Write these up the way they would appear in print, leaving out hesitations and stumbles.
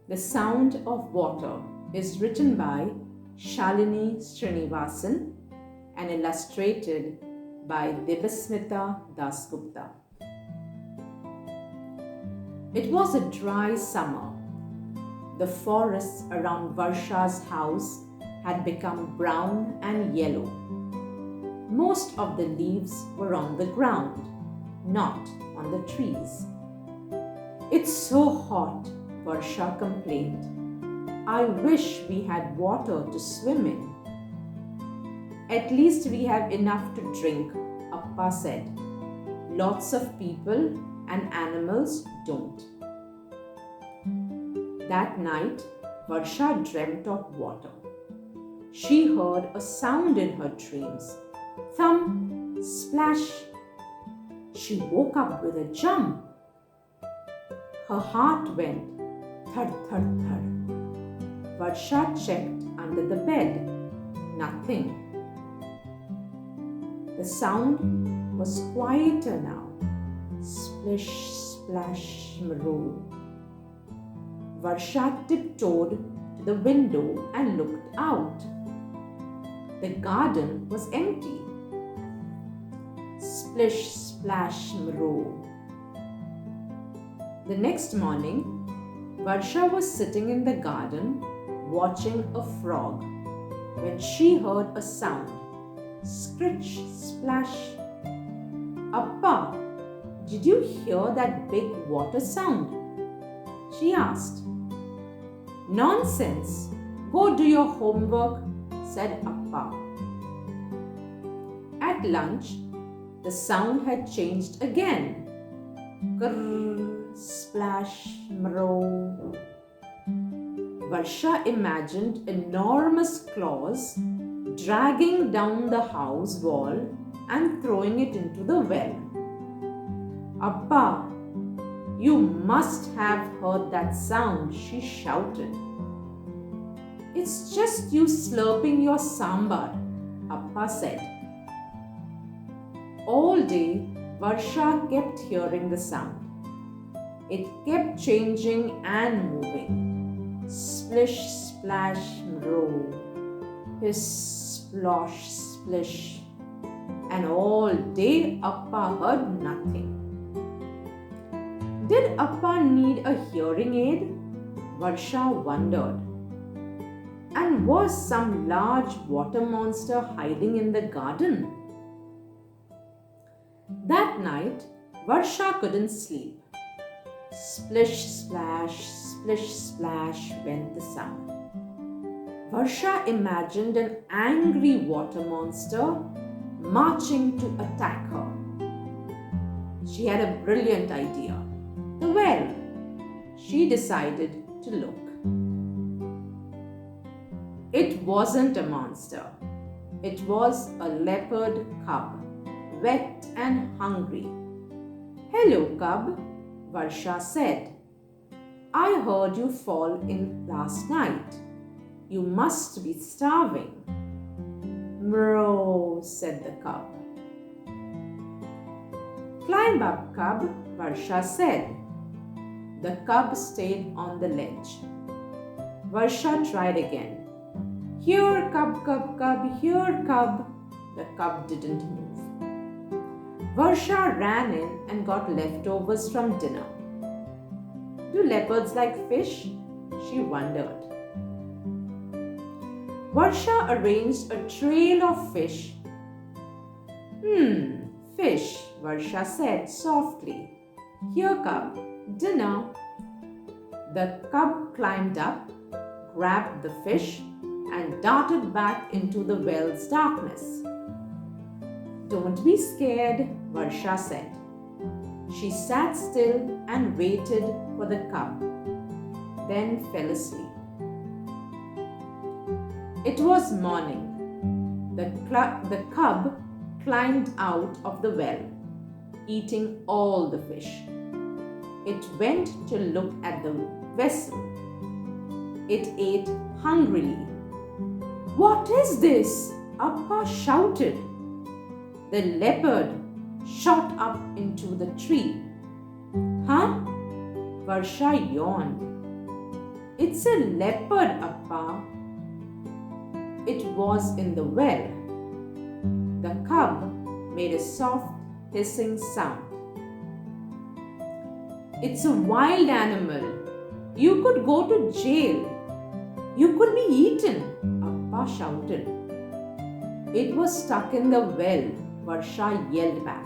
The Sound of Water is written by Shalini Srinivasan and illustrated by Debasmita Dasgupta. It was a dry summer. The forests around Varsha's house had become brown and yellow. Most of the leaves were on the ground, not on the trees. "It's so hot," Varsha complained. "I wish we had water to swim in." "At least we have enough to drink," Appa said. "Lots of people and animals don't." That night, Varsha dreamt of water. She heard a sound in her dreams. Thump, splash. She woke up with a jump. Her heart went thud, thud, thud. Varsha checked under the bed. Nothing. The sound was quieter now. Splish, splash, roll. Varsha tiptoed to the window and looked out. The garden was empty. Splish, splash, roll. The next morning, Varsha was sitting in the garden watching a frog when she heard a sound. Scritch, splash. "Appa, did you hear that big water sound?" she asked. "Nonsense! Go do your homework," said Appa. At lunch, the sound had changed again. Grrr, splash, mrow. Varsha imagined enormous claws dragging down the house wall and throwing it into the well. "Appa, you must have heard that sound," she shouted. "It's just you slurping your sambar," Appa said. All day, Varsha kept hearing the sound. It kept changing and moving. Splish, splash, roll. Hiss, splosh, splish. And all day, Appa heard nothing. Did Appa need a hearing aid? Varsha wondered. And was some large water monster hiding in the garden? That night, Varsha couldn't sleep. Splish, splash, went the sound. Varsha imagined an angry water monster marching to attack her. She had a brilliant idea. The well. She decided to look. It wasn't a monster. It was a leopard cub, wet and hungry. "Hello, cub," Varsha said. "I heard you fall in last night. You must be starving." "Meow," said the cub. "Climb up, cub," Varsha said. The cub stayed on the ledge. Varsha tried again. "Here, cub, cub, cub, here, cub." The cub didn't move. Varsha ran in and got leftovers from dinner. Do leopards like fish? She wondered. Varsha arranged a trail of fish. Fish," Varsha said softly. "Here, cub, dinner." The cub climbed up, grabbed the fish, and darted back into the well's darkness. "Don't be scared," Varsha said. She sat still and waited for the cub, then fell asleep. It was morning. The cub climbed out of the well, eating all the fish. It went to look at the vessel. It ate hungrily. "What is this?" Appa shouted. The leopard shot up into the tree. "Huh?" Varsha yawned. It's a leopard, Appa. It was in the well. The cub made a soft hissing sound. It's a wild animal. You could go to jail. You could be eaten, Appa shouted. It was stuck in the well, Varsha yelled back,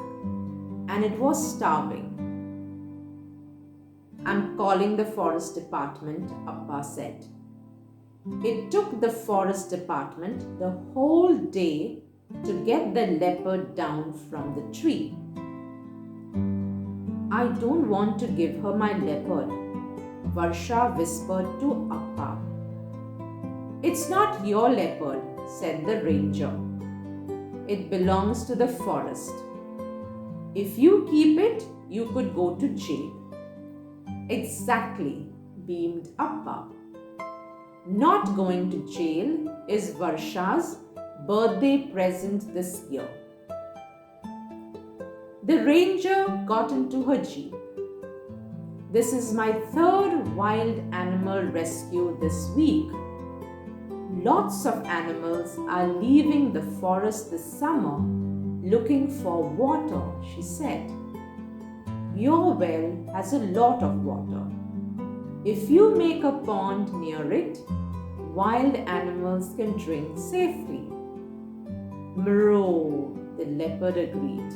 and it was starving. I'm calling the forest department, Appa said. It took the forest department the whole day to get the leopard down from the tree. I don't want to give her my leopard, Varsha whispered to Appa. It's not your leopard, said the ranger. It belongs to the forest. If you keep it, you could go to jail. Exactly, beamed Appa. Not going to jail is Varsha's birthday present this year. The ranger got into her jeep. This is my third wild animal rescue this week. Lots of animals are leaving the forest this summer looking for water, she said. Your well has a lot of water. If you make a pond near it, wild animals can drink safely. Meow, the leopard agreed.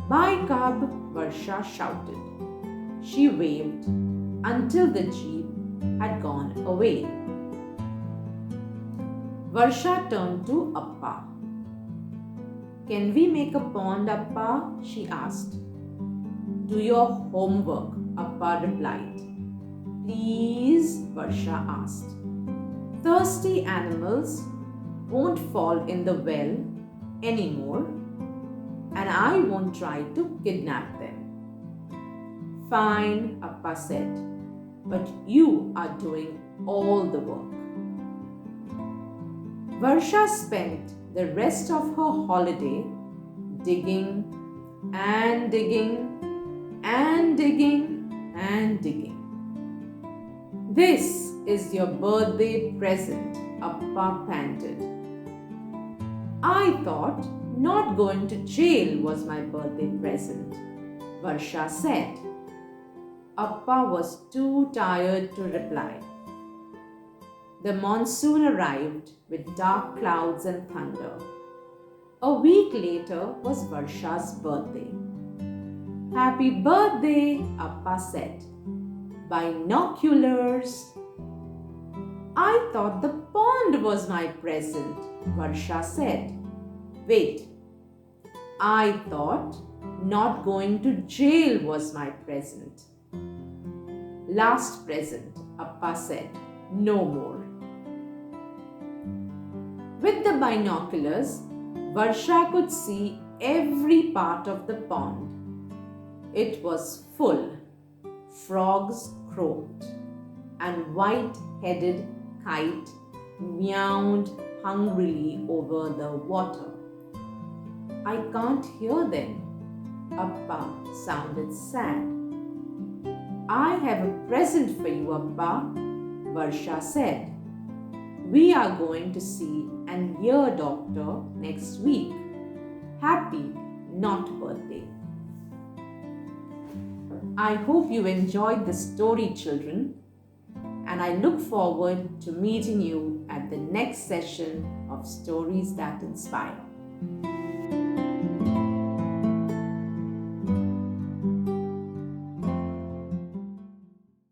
Bye, cub, Varsha shouted. She waved until the jeep had gone away. Varsha turned to Appa. Can we make a pond, Appa? She asked. Do your homework, Appa replied. Please, Varsha asked. Thirsty animals won't fall in the well anymore, and I won't try to kidnap them. Fine, Appa said, but you are doing all the work. Varsha spent the rest of her holiday digging and digging and digging and digging. This is your birthday present, Appa panted. I thought not going to jail was my birthday present, Varsha said. Appa was too tired to reply. The monsoon arrived with dark clouds and thunder. A week later was Varsha's birthday. Happy birthday, Appa said. Binoculars. I thought the pond was my present, Varsha said. Wait, I thought not going to jail was my present. Last present, Appa said. No more. With the binoculars, Varsha could see every part of the pond. It was full. Frogs croaked, and white-headed kite meowed hungrily over the water. I can't hear them, Appa sounded sad. I have a present for you, Appa, Varsha said. We are going to see an ear doctor next week. Happy not birthday. I hope you enjoyed the story, children, and I look forward to meeting you at the next session of Stories That Inspire.